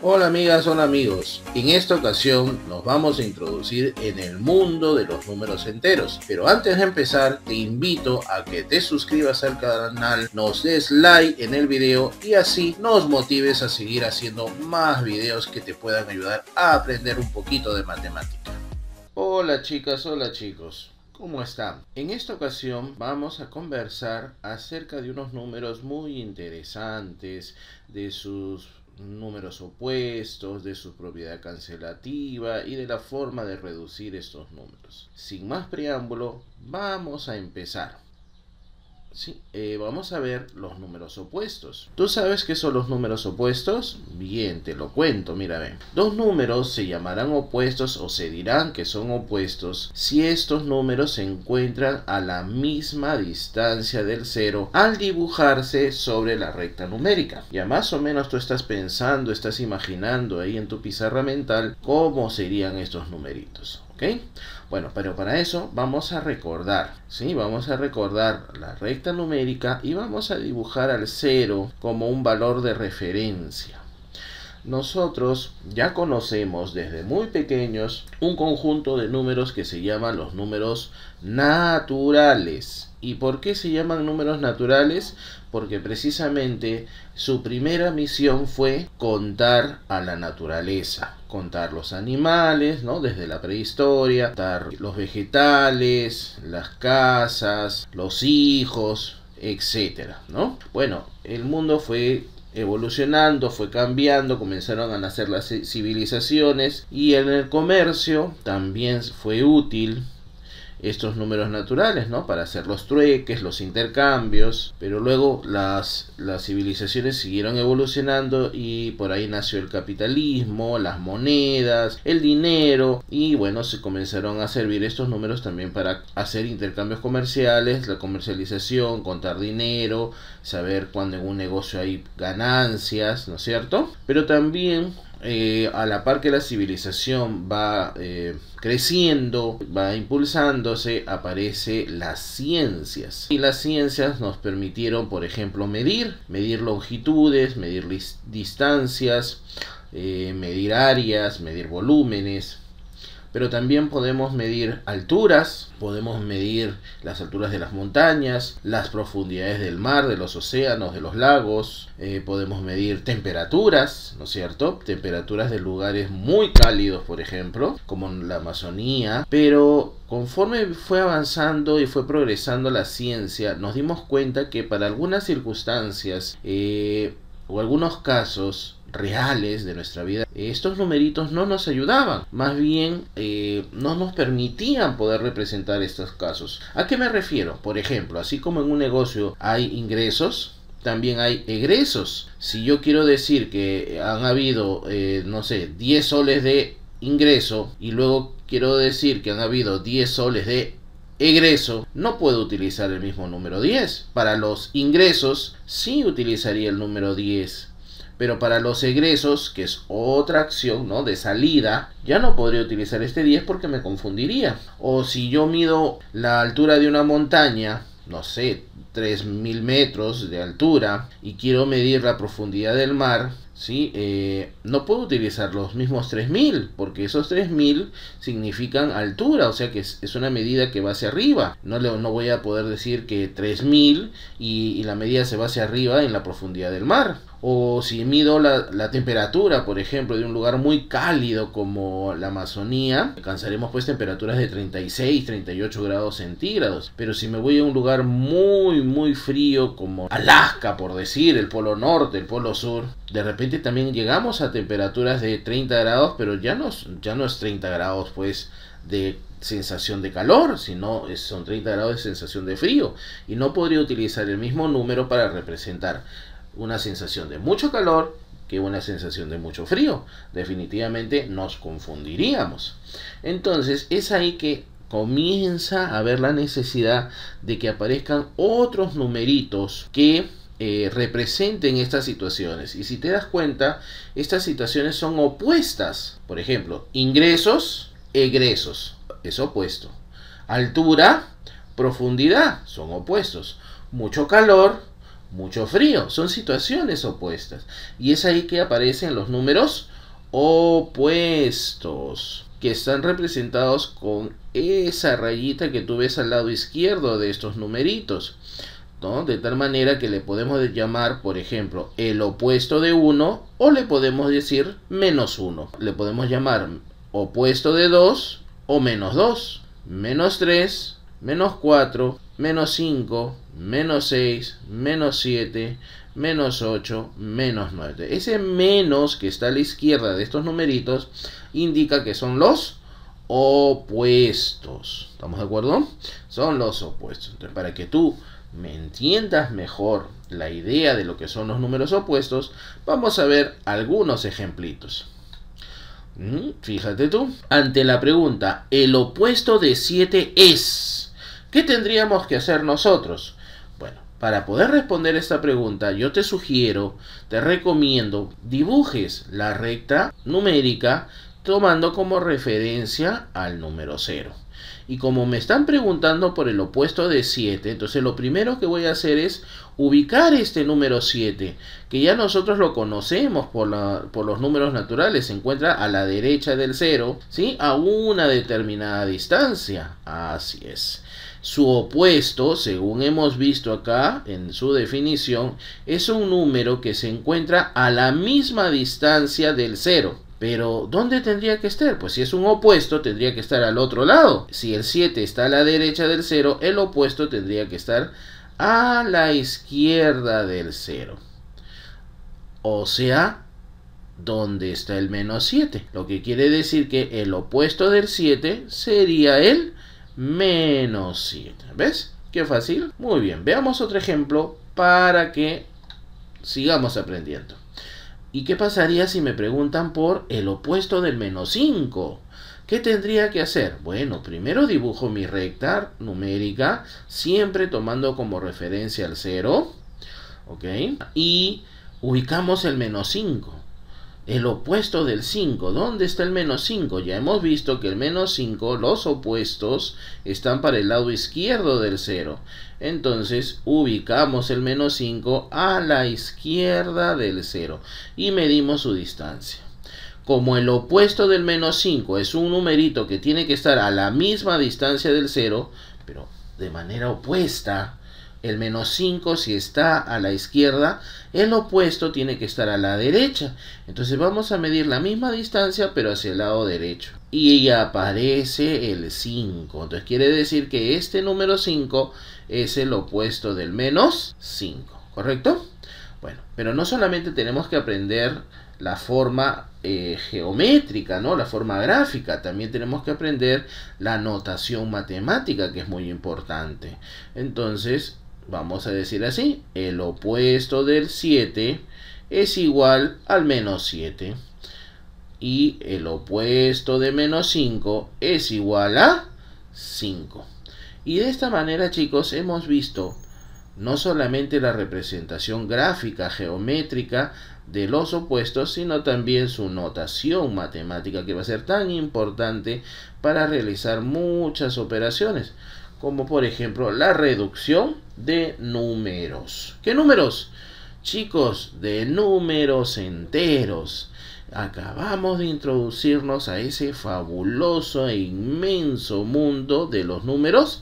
Hola amigas, hola amigos. En esta ocasión nos vamos a introducir en el mundo de los números enteros. Pero antes de empezar, te invito a que te suscribas al canal, nos des like en el video y así nos motives a seguir haciendo más videos que te puedan ayudar a aprender un poquito de matemática. Hola chicas, hola chicos. ¿Cómo están? En esta ocasión vamos a conversar acerca de unos números muy interesantes, de sus números opuestos, de su propiedad cancelativa y de la forma de reducir estos números. Sin más preámbulo, vamos a empezar. Sí, vamos a ver los números opuestos. ¿Tú sabes qué son los números opuestos? Bien, te lo cuento, mira, ven. Dos números se llamarán opuestos o se dirán que son opuestos si estos números se encuentran a la misma distancia del cero al dibujarse sobre la recta numérica. Ya más o menos tú estás pensando, estás imaginando ahí en tu pizarra mental cómo serían estos numeritos. ¿Ok? Bueno, pero para eso vamos a recordar, ¿sí? Vamos a recordar la recta numérica y vamos a dibujar al cero como un valor de referencia. Nosotros ya conocemos desde muy pequeños un conjunto de números que se llaman los números naturales. ¿Y por qué se llaman números naturales? Porque precisamente su primera misión fue contar a la naturaleza, contar los animales, ¿no? Desde la prehistoria, contar los vegetales, las casas, los hijos, etcétera, ¿no? Bueno, el mundo fue evolucionando, fue cambiando, comenzaron a nacer las civilizaciones y en el comercio también fue útil estos números naturales, ¿no? Para hacer los trueques, los intercambios, pero luego las civilizaciones siguieron evolucionando y por ahí nació el capitalismo, las monedas, el dinero y bueno, se comenzaron a servir estos números también para hacer intercambios comerciales, la comercialización, contar dinero, saber cuándo en un negocio hay ganancias, ¿no es cierto? Pero también a la par que la civilización va creciendo, va impulsándose, aparece las ciencias. Y las ciencias nos permitieron, por ejemplo, medir longitudes, medir distancias, medir áreas, medir volúmenes. Pero también podemos medir alturas, podemos medir las alturas de las montañas, las profundidades del mar, de los océanos, de los lagos, podemos medir temperaturas, ¿no es cierto? Temperaturas de lugares muy cálidos, por ejemplo, como la Amazonía, pero conforme fue avanzando y fue progresando la ciencia, nos dimos cuenta que para algunas circunstancias o algunos casos reales de nuestra vida, estos numeritos no nos ayudaban, más bien no nos permitían poder representar estos casos. ¿A qué me refiero? Por ejemplo, así como en un negocio hay ingresos, también hay egresos. Si yo quiero decir que han habido, no sé, 10 soles de ingreso y luego quiero decir que han habido 10 soles de egreso, no puedo utilizar el mismo número 10. Para los ingresos sí utilizaría el número 10. Pero para los egresos, que es otra acción, ¿no? De salida, ya no podría utilizar este 10 porque me confundiría. O si yo mido la altura de una montaña, no sé, 3000 metros de altura, y quiero medir la profundidad del mar, ¿sí? No puedo utilizar los mismos 3000 porque esos 3000 significan altura, o sea que es una medida que va hacia arriba. No voy a poder decir que 3000 y la medida se va hacia arriba en la profundidad del mar. O si mido la temperatura, por ejemplo, de un lugar muy cálido como la Amazonía, alcanzaremos pues temperaturas de 36, 38 grados centígrados. Pero si me voy a un lugar muy frío como Alaska, por decir, el polo norte, el polo sur, de repente también llegamos a temperaturas de 30 grados, pero ya no es 30 grados pues de sensación de calor, sino son 30 grados de sensación de frío. Y no podría utilizar el mismo número para representar una sensación de mucho calor que una sensación de mucho frío. Definitivamente nos confundiríamos. Entonces es ahí que comienza a haber la necesidad de que aparezcan otros numeritos que representen estas situaciones. Y si te das cuenta, estas situaciones son opuestas. Por ejemplo, ingresos, egresos, es opuesto. Altura, profundidad, son opuestos. Mucho calor, mucho frío. Son situaciones opuestas. Y es ahí que aparecen los números opuestos, que están representados con esa rayita que tú ves al lado izquierdo de estos numeritos, ¿no? De tal manera que le podemos llamar, por ejemplo, el opuesto de 1, o le podemos decir menos 1. Le podemos llamar opuesto de 2 o menos 2, menos 3, menos 4, menos 5, menos 6, menos 7, menos 8, menos 9. Ese menos que está a la izquierda de estos numeritos indica que son los opuestos. ¿Estamos de acuerdo? Son los opuestos. Entonces, para que tú me entiendas mejor la idea de lo que son los números opuestos, vamos a ver algunos ejemplitos. Fíjate tú, ante la pregunta, el opuesto de 7 es, ¿qué tendríamos que hacer nosotros? Bueno, para poder responder esta pregunta, yo te sugiero, te recomiendo, dibujes la recta numérica tomando como referencia al número 0. Y como me están preguntando por el opuesto de 7, entonces lo primero que voy a hacer es ubicar este número 7, que ya nosotros lo conocemos por los números naturales. Se encuentra a la derecha del 0, ¿sí? A una determinada distancia. Así es. Su opuesto, según hemos visto acá en su definición, es un número que se encuentra a la misma distancia del 0. Pero, ¿dónde tendría que estar? Pues si es un opuesto, tendría que estar al otro lado. Si el 7 está a la derecha del 0, el opuesto tendría que estar a la izquierda del 0. O sea, ¿dónde está el menos 7? Lo que quiere decir que el opuesto del 7 sería el menos 7. ¿Ves? Qué fácil. Muy bien, veamos otro ejemplo para que sigamos aprendiendo. ¿Y qué pasaría si me preguntan por el opuesto del menos 5? ¿Qué tendría que hacer? Bueno, primero dibujo mi recta numérica, siempre tomando como referencia el 0. ¿Ok? Y ubicamos el menos 5. El opuesto del 5. ¿Dónde está el menos 5? Ya hemos visto que el menos 5, los opuestos, están para el lado izquierdo del 0. Entonces, ubicamos el menos 5 a la izquierda del 0 y medimos su distancia. Como el opuesto del menos 5 es un numerito que tiene que estar a la misma distancia del 0, pero de manera opuesta, el menos 5 si está a la izquierda, el opuesto tiene que estar a la derecha. Entonces vamos a medir la misma distancia pero hacia el lado derecho. Y aparece el 5. Entonces quiere decir que este número 5 es el opuesto del menos 5. ¿Correcto? Bueno, pero no solamente tenemos que aprender la forma geométrica, ¿no? La forma gráfica. También tenemos que aprender la notación matemática, que es muy importante. Entonces, vamos a decir así, el opuesto del 7 es igual al menos 7. Y el opuesto de menos 5 es igual a 5. Y de esta manera, chicos, hemos visto no solamente la representación gráfica, geométrica de los opuestos, sino también su notación matemática, que va a ser tan importante para realizar muchas operaciones, como por ejemplo la reducción de números. ¿Qué números? Chicos, de números enteros. Acabamos de introducirnos a ese fabuloso e inmenso mundo de los números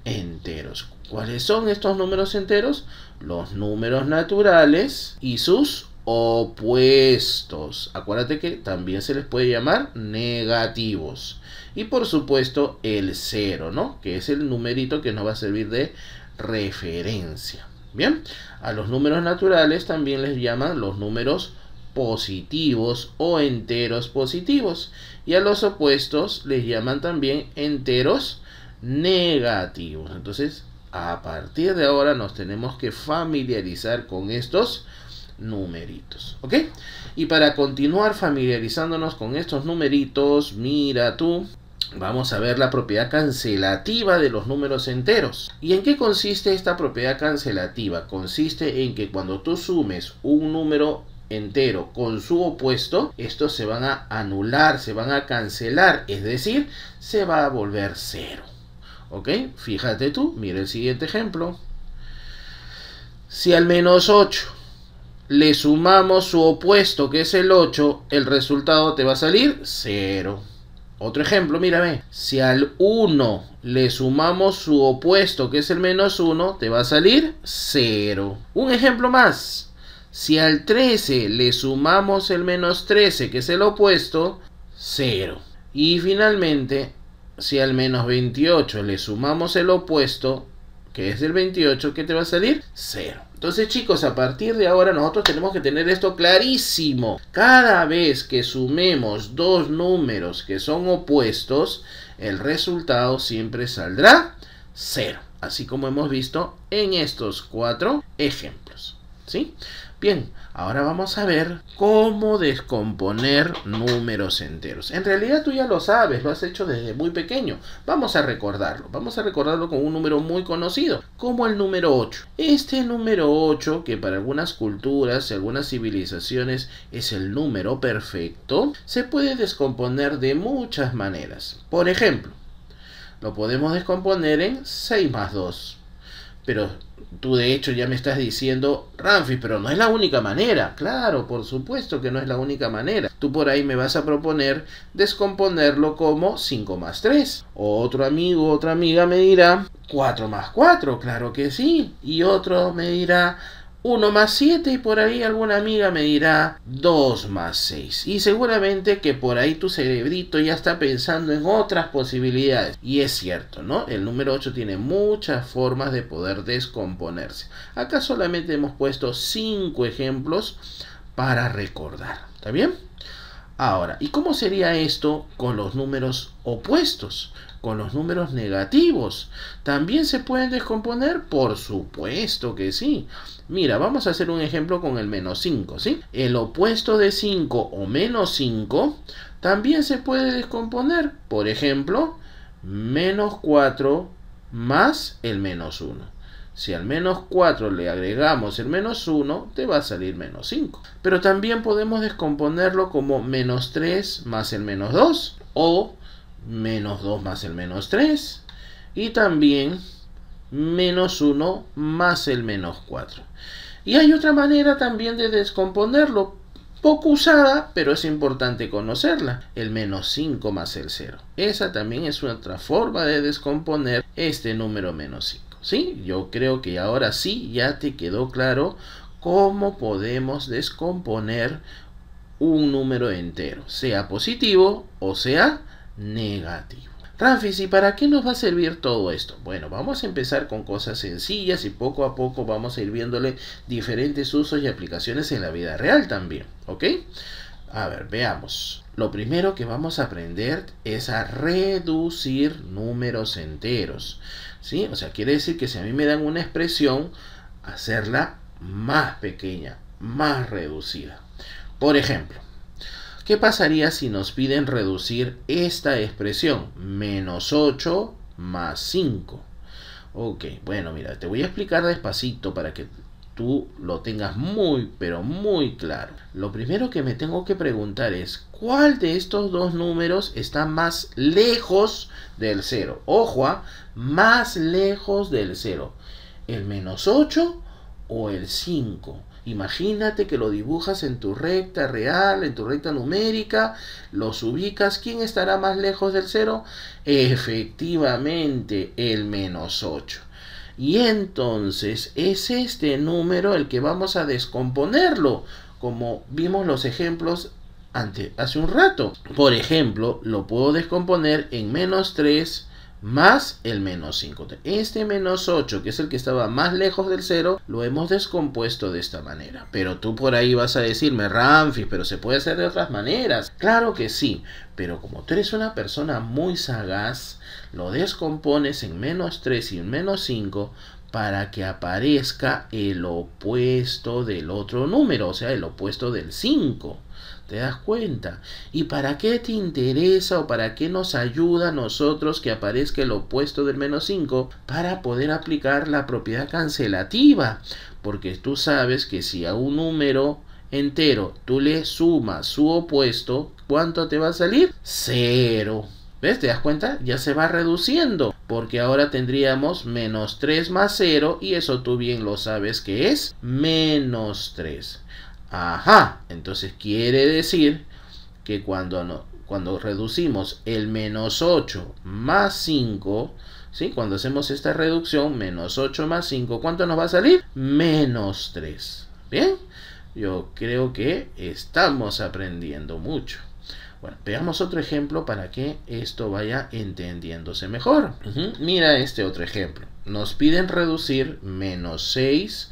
enteros. ¿Cuáles son estos números enteros? Los números naturales y sus opuestos. Acuérdate que también se les puede llamar negativos. Y por supuesto el 0, ¿no? Que es el numerito que nos va a servir de referencia. Bien, a los números naturales también les llaman los números positivos o enteros positivos. Y a los opuestos les llaman también enteros negativos. Entonces, a partir de ahora nos tenemos que familiarizar con estos numeritos, ¿ok? Y para continuar familiarizándonos con estos numeritos, mira tú, vamos a ver la propiedad cancelativa de los números enteros. ¿Y en qué consiste esta propiedad cancelativa? Consiste en que cuando tú sumes un número entero con su opuesto, estos se van a anular, se van a cancelar, es decir, se va a volver 0. ¿Ok? Fíjate tú, mira el siguiente ejemplo. Si al menos 8 le sumamos su opuesto, que es el 8, el resultado te va a salir 0. Otro ejemplo, mírame. Si al 1 le sumamos su opuesto, que es el menos 1, te va a salir 0. Un ejemplo más. Si al 13 le sumamos el menos 13, que es el opuesto, 0. Y finalmente, si al menos 28 le sumamos el opuesto, que es el 28, ¿qué te va a salir? 0. Entonces, chicos, a partir de ahora nosotros tenemos que tener esto clarísimo. Cada vez que sumemos dos números que son opuestos, el resultado siempre saldrá 0. Así como hemos visto en estos 4 ejemplos. ¿Sí? Bien, ahora vamos a ver cómo descomponer números enteros. En realidad tú ya lo sabes, lo has hecho desde muy pequeño. Vamos a recordarlo con un número muy conocido, como el número 8. Este número 8, que para algunas culturas y algunas civilizaciones es el número perfecto, se puede descomponer de muchas maneras. Por ejemplo, lo podemos descomponer en 6 más 2. Pero tú de hecho ya me estás diciendo, Ramfis, pero no es la única manera. Claro, por supuesto que no es la única manera. Tú por ahí me vas a proponer descomponerlo como 5 más 3. Otro amigo, otra amiga me dirá 4 más 4, claro que sí. Y otro me dirá 1 más 7 y por ahí alguna amiga me dirá 2 más 6. Y seguramente que por ahí tu cerebrito ya está pensando en otras posibilidades. Y es cierto, ¿no? El número 8 tiene muchas formas de poder descomponerse. Acá solamente hemos puesto 5 ejemplos para recordar. ¿Está bien? Ahora, ¿y cómo sería esto con los números opuestos? Con los números negativos. ¿También se pueden descomponer? Por supuesto que sí. Mira, vamos a hacer un ejemplo con el menos 5, ¿sí? El opuesto de 5 o menos 5 también se puede descomponer. Por ejemplo, menos 4 más el menos 1. Si al menos 4 le agregamos el menos 1, te va a salir menos 5. Pero también podemos descomponerlo como menos 3 más el menos 2 o menos 2 más el menos 3 y también menos 1 más el menos 4. Y hay otra manera también de descomponerlo, poco usada, pero es importante conocerla, el menos 5 más el 0. Esa también es otra forma de descomponer este número menos 5. ¿Sí? Yo creo que ahora sí ya te quedó claro cómo podemos descomponer un número entero, sea positivo o sea negativo. Ramfis, ¿y para qué nos va a servir todo esto? Bueno, vamos a empezar con cosas sencillas y poco a poco vamos a ir viéndole diferentes usos y aplicaciones en la vida real también, ¿ok? A ver, veamos. Lo primero que vamos a aprender es a reducir números enteros, ¿sí? O sea, quiere decir que si a mí me dan una expresión, hacerla más pequeña, más reducida. Por ejemplo, ¿qué pasaría si nos piden reducir esta expresión? Menos 8 más 5. Ok, bueno, mira, te voy a explicar despacito para que tú lo tengas muy, pero muy claro. Lo primero que me tengo que preguntar es, ¿cuál de estos dos números está más lejos del 0? Ojo, más lejos del 0. ¿El menos 8 o el 5? Imagínate que lo dibujas en tu recta real, en tu recta numérica, los ubicas. ¿Quién estará más lejos del 0? Efectivamente, el menos 8. Y entonces es este número el que vamos a descomponerlo, como vimos los ejemplos hace un rato. Por ejemplo, lo puedo descomponer en menos 3 más el menos 5. Este menos 8, que es el que estaba más lejos del 0, lo hemos descompuesto de esta manera. Pero tú por ahí vas a decirme, Ramfis, pero se puede hacer de otras maneras. Claro que sí, pero como tú eres una persona muy sagaz, lo descompones en menos 3 y en menos 5 para que aparezca el opuesto del otro número, o sea, el opuesto del 5. ¿Te das cuenta? ¿Y para qué te interesa o para qué nos ayuda a nosotros que aparezca el opuesto del menos 5? Para poder aplicar la propiedad cancelativa. Porque tú sabes que si a un número entero tú le sumas su opuesto, ¿cuánto te va a salir? 0. ¿Ves? ¿Te das cuenta? Ya se va reduciendo, porque ahora tendríamos menos 3 más 0, y eso tú bien lo sabes que es menos 3. Ajá, entonces quiere decir que cuando reducimos el menos 8 más 5, ¿sí? Cuando hacemos esta reducción, menos 8 más 5, ¿cuánto nos va a salir? Menos 3. ¿Bien? Yo creo que estamos aprendiendo mucho. Bueno, veamos otro ejemplo para que esto vaya entendiéndose mejor. Mira este otro ejemplo. Nos piden reducir menos 6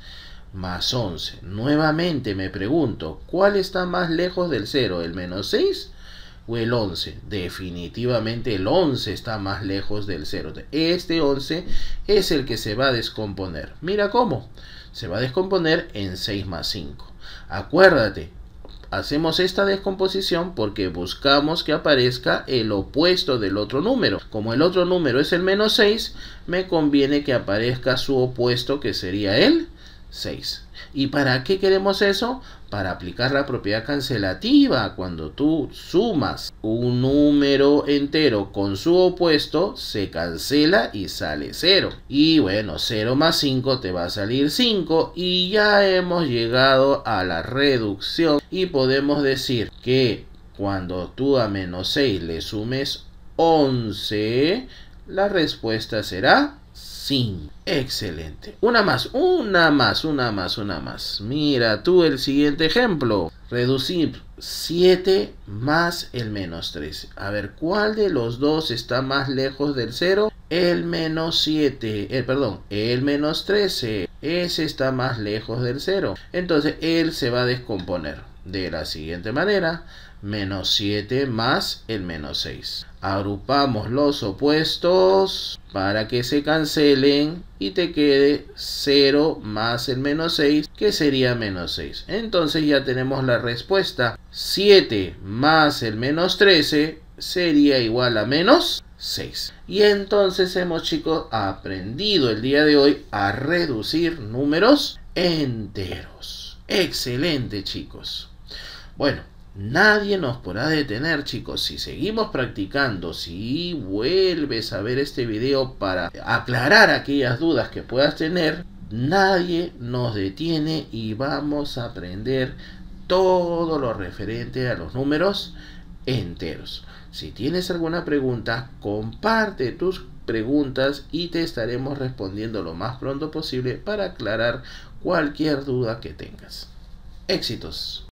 más 11. Nuevamente me pregunto, ¿cuál está más lejos del 0? ¿El menos 6 o el 11? Definitivamente el 11 está más lejos del 0. Este 11 es el que se va a descomponer. Mira cómo. Se va a descomponer en 6 más 5. Acuérdate, hacemos esta descomposición porque buscamos que aparezca el opuesto del otro número. Como el otro número es el menos 6, me conviene que aparezca su opuesto, que sería el 6. ¿Y para qué queremos eso? Para aplicar la propiedad cancelativa. Cuando tú sumas un número entero con su opuesto, se cancela y sale 0. Y bueno, 0 más 5 te va a salir 5. Y ya hemos llegado a la reducción. Y podemos decir que cuando tú a menos 6 le sumes 11, la respuesta será 5. Excelente. Una más. Mira tú el siguiente ejemplo. Reducir 7 más el menos 13. A ver, ¿cuál de los dos está más lejos del 0? El menos 7. El menos 13. Ese está más lejos del 0. Entonces, él se va a descomponer de la siguiente manera. Menos 7 más el menos 6. Agrupamos los opuestos para que se cancelen y te quede 0 más el menos 6, que sería menos 6. Entonces ya tenemos la respuesta. 7 más el menos 13 sería igual a menos 6. Y entonces hemos, chicos, aprendido el día de hoy a reducir números enteros. Excelente, chicos. Bueno, nadie nos podrá detener, chicos. Si seguimos practicando, si vuelves a ver este video para aclarar aquellas dudas que puedas tener, nadie nos detiene y vamos a aprender todo lo referente a los números enteros. Si tienes alguna pregunta, comparte tus preguntas y te estaremos respondiendo lo más pronto posible para aclarar cualquier duda que tengas. Éxitos.